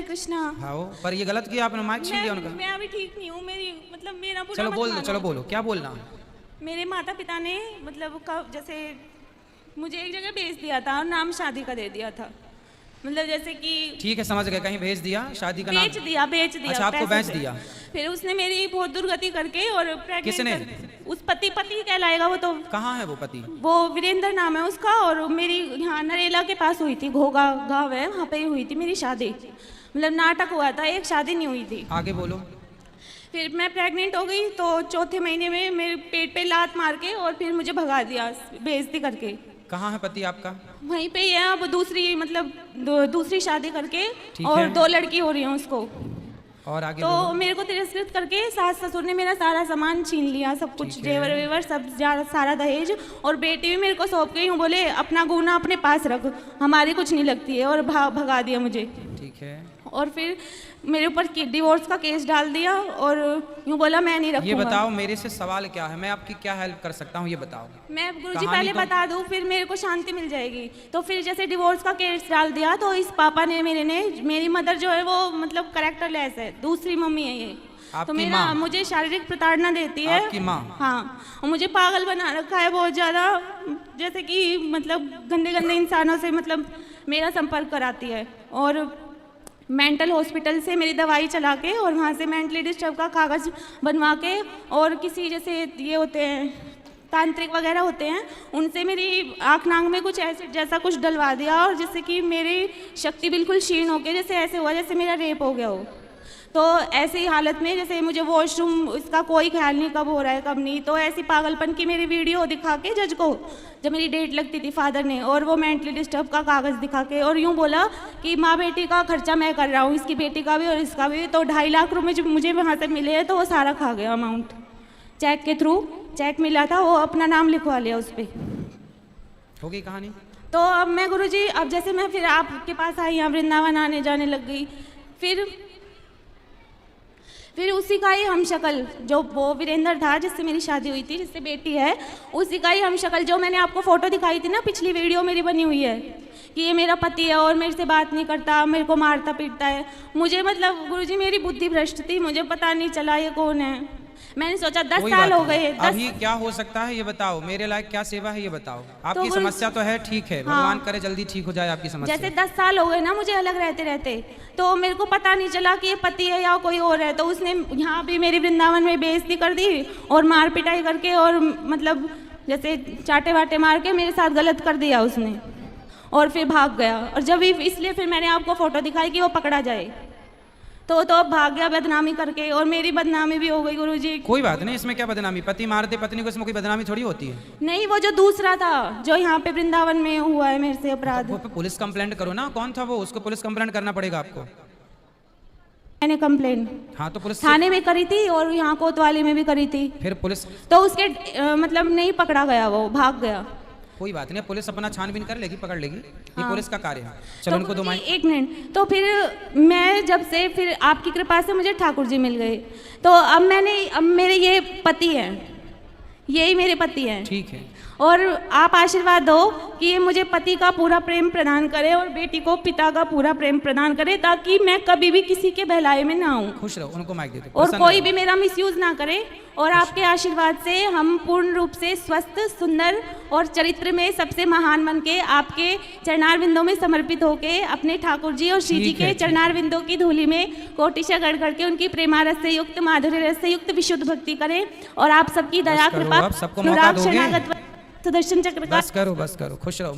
श्री कृष्णा। हाँ पर ये गलत किया आपने, माइक छीन लिया उनका। मैं अभी ठीक नहीं हूँ, मेरी मतलब मेरा बुरा चलो मत बोल दो, मानो। चलो बोलो क्या बोलना। मेरे माता पिता ने मतलब जैसे मुझे एक जगह भेज दिया था और नाम शादी का दे दिया था, मतलब जैसे कि ठीक है समझ गए, कहीं भेज दिया शादी का नाम। बेच दिया। अच्छा आपको बेच दिया। फिर उसने मेरी बहुत दुर्गति करके और किसने? उस पति कहलाएगा वो तो। कहाँ है वो पति? वो वीरेंद्र नाम है उसका। और मेरी यहाँ नरेला के पास हुई थी, घोगा गाँव है, वहाँ पे ही हुई थी मेरी शादी। मतलब नाटक हुआ था, एक शादी नहीं हुई थी। आगे बोलो। फिर मैं प्रेग्नेंट हो गई तो चौथे महीने में मेरे पेट पे लात मार के और फिर मुझे भगा दिया बेइज्जती करके। कहाँ है पति आपका? वहीं पे ही है अब, दूसरी मतलब दूसरी शादी करके और है। 2 लड़की हो रही हैं उसको। और आगे तो बोलो। मेरे को तिरस्कृत करके सास ससुर ने मेरा सारा सामान छीन लिया, सब कुछ जेवर वेवर सब सारा दहेज। और बेटी भी मेरे को सौंप गई हूँ, बोले अपना गूना अपने पास रख, हमारी कुछ नहीं लगती है, और भगा दिया मुझे। ठीक है। और फिर मेरे ऊपर डिवोर्स का केस डाल दिया और यूँ बोला मैं नहीं रखूंगा। ये बताओ मेरे से सवाल क्या है, मैं आपकी क्या हेल्प कर सकता हूँ ये बताओ। मैं गुरुजी पहले बता दूं फिर मेरे को शांति मिल जाएगी। तो फिर जैसे डिवोर्स का केस डाल दिया तो इस पापा ने मेरी मदर जो है वो मतलब कैरेक्टर लेस है, दूसरी मम्मी है ये। तो मेरा मुझे शारीरिक प्रताड़ना देती है। आपकी माँ? हाँ, और मुझे पागल बना रखा है बहुत ज़्यादा, जैसे कि मतलब गंदे गंदे इंसानों से मतलब मेरा संपर्क कराती है। और मेंटल हॉस्पिटल से मेरी दवाई चला के और वहाँ से मेंटली डिस्टर्ब का कागज़ बनवा के और किसी जैसे ये होते हैं तांत्रिक वगैरह होते हैं, उनसे मेरी आँख नाक में कुछ ऐसे जैसा कुछ डलवा दिया, और जिससे कि मेरी शक्ति बिल्कुल क्षीण हो गई, जैसे ऐसे हुआ जैसे मेरा रेप हो गया हो। तो ऐसी हालत में जैसे मुझे वॉशरूम इसका कोई ख्याल नहीं कब हो रहा है कब नहीं, तो ऐसी पागलपन की मेरी वीडियो दिखा के जज को, जब मेरी डेट लगती थी फादर ने, और वो मेंटली डिस्टर्ब का कागज़ दिखा के और यूँ बोला कि माँ बेटी का खर्चा मैं कर रहा हूँ, इसकी बेटी का भी और इसका भी। तो 2.5 लाख रुपये जो मुझे वहाँ से मिले हैं तो वो सारा खा गया अमाउंट। चेक के थ्रू चेक मिला था, वो अपना नाम लिखवा लिया उस पर। हो गई कहानी। तो अब मैं गुरुजी अब जैसे मैं फिर आपके पास आई, यहाँ वृंदावन आने जाने लग गई। फिर उसी का ही हम शक्ल जो वो वीरेंद्र था जिससे मेरी शादी हुई थी, जिससे बेटी है, उसी का ही हम शक्ल जो मैंने आपको फ़ोटो दिखाई थी ना, पिछली वीडियो मेरी बनी हुई है कि ये मेरा पति है और मेरे से बात नहीं करता, मेरे को मारता पीटता है। मुझे मतलब गुरुजी मेरी बुद्धि भ्रष्ट थी, मुझे पता नहीं चला ये कौन है। मैंने सोचा 10 साल हो गए। अभी क्या हो सकता है ये बताओ, मेरे लायक क्या सेवा है ये बताओ। आपकी समस्या तो है ठीक है, भगवान करे जल्दी ठीक हो जाए आपकी समस्या। जैसे 10 साल हो गए ना मुझे अलग रहते रहते, तो मेरे को पता नहीं चला कि ये पति है या कोई और है। तो उसने यहाँ भी मेरी वृंदावन में बेइज्जती कर दी और मार पिटाई करके और मतलब जैसे चाटे वाटे मार के मेरे साथ गलत कर दिया उसने, और फिर भाग गया। और जब इसलिए फिर मैंने आपको फ़ोटो दिखाई कि वो पकड़ा जाए, तो अब भाग गया बदनामी करके, और मेरी बदनामी भी हो गई गुरुजी। कोई बात नहीं, इसमें क्या बदनामी, पति मारते पत्नी को, इसमें कोई बदनामी थोड़ी होती है। नहीं, वो जो दूसरा था जो यहाँ पे वृंदावन में हुआ है मेरे से अपराध। तो पुलिस कंप्लेंट करो ना, कौन था वो, उसको पुलिस कंप्लेंट करना पड़ेगा आपको। मैंने कंप्लेंट हाँ तो पुलिस थाने में करी थी और यहाँ कोतवाली में भी करी थी। फिर पुलिस तो उसके मतलब नहीं पकड़ा गया, वो भाग गया। कोई बात नहीं, पुलिस अपना छानबीन कर लेगी, पकड़ लेगी, ये पुलिस का कार्य है। चलो तो उनको दो माइक। 1 मिनट। तो फिर मैं जब से फिर आपकी कृपा से मुझे ठाकुर जी मिल गए, तो अब मेरे ये पति हैं, यही मेरे पति हैं। ठीक है। और आप आशीर्वाद दो कि ये मुझे पति का पूरा प्रेम प्रदान करे और बेटी को पिता का पूरा प्रेम प्रदान करे, ताकि मैं कभी भी किसी के बहलाए में ना आऊँ। खुश रहो, उनको माइक दे दो। और कोई भी मेरा मिसयूज ना करे। और आपके आशीर्वाद से हम पूर्ण रूप से स्वस्थ, सुंदर और चरित्र में सबसे महान बन के आपके चरणारविंदों में समर्पित होके अपने ठाकुर जी और श्री जी के चरणारविंदों की धूलि में कोटिशा गढ़ करके उनकी प्रेमारस से युक्त, माधुर्य रस से युक्त विशुद्ध भक्ति करें। और आप सबकी दया कृपा सबको मौका दोगे? सुदर्शन चक्र का बस करो, खुश रहो।